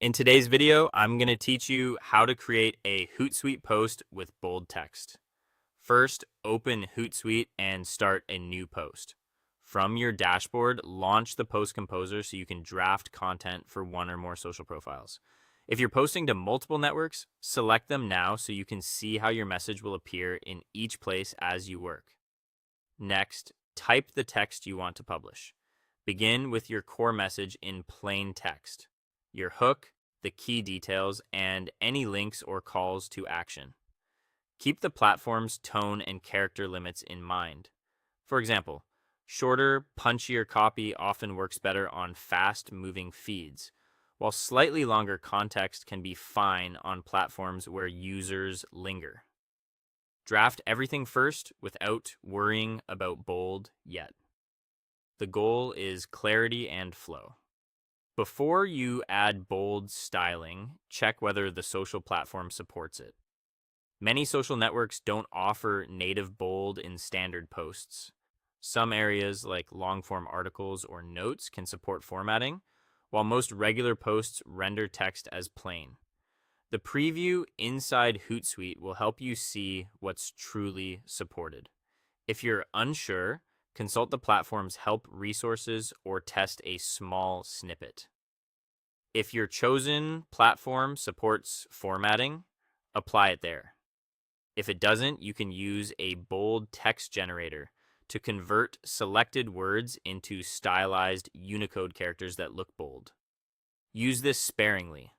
In today's video, I'm going to teach you how to create a Hootsuite post with bold text. First, open Hootsuite and start a new post. From your dashboard, launch the Post Composer so you can draft content for one or more social profiles. If you're posting to multiple networks, select them now so you can see how your message will appear in each place as you work. Next, type the text you want to publish. Begin with your core message in plain text, your hook, the key details, and any links or calls to action. Keep the platform's tone and character limits in mind. For example, shorter, punchier copy often works better on fast-moving feeds, while slightly longer context can be fine on platforms where users linger. Draft everything first without worrying about bold yet. The goal is clarity and flow. Before you add bold styling, check whether the social platform supports it. Many social networks don't offer native bold in standard posts. Some areas like long-form articles or notes can support formatting, while most regular posts render text as plain. The preview inside Hootsuite will help you see what's truly supported. If you're unsure, consult the platform's help resources or test a small snippet. If your chosen platform supports formatting, apply it there. If it doesn't, you can use a bold text generator to convert selected words into stylized Unicode characters that look bold. Use this sparingly.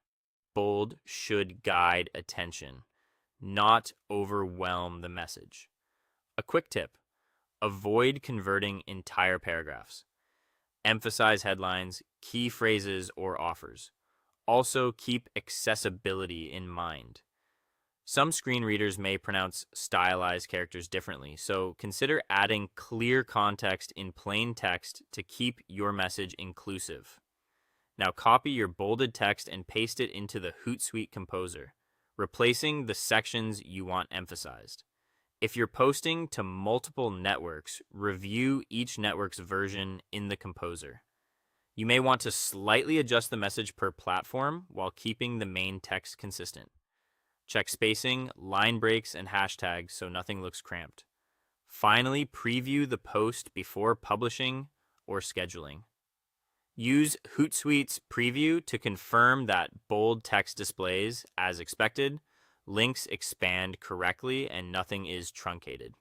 Bold should guide attention, not overwhelm the message. A quick tip: avoid converting entire paragraphs. Emphasize headlines, key phrases, or offers. Also, keep accessibility in mind. Some screen readers may pronounce stylized characters differently, so consider adding clear context in plain text to keep your message inclusive. Now copy your bolded text and paste it into the Hootsuite Composer, replacing the sections you want emphasized. If you're posting to multiple networks, review each network's version in the Composer. You may want to slightly adjust the message per platform while keeping the main text consistent. Check spacing, line breaks, and hashtags so nothing looks cramped. Finally, preview the post before publishing or scheduling. Use Hootsuite's preview to confirm that bold text displays as expected, links expand correctly, and nothing is truncated.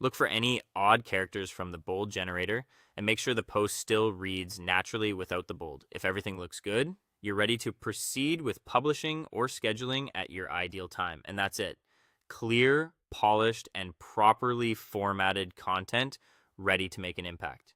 Look for any odd characters from the bold generator and make sure the post still reads naturally without the bold. If everything looks good, you're ready to proceed with publishing or scheduling at your ideal time. And that's it. Clear, polished, and properly formatted content ready to make an impact.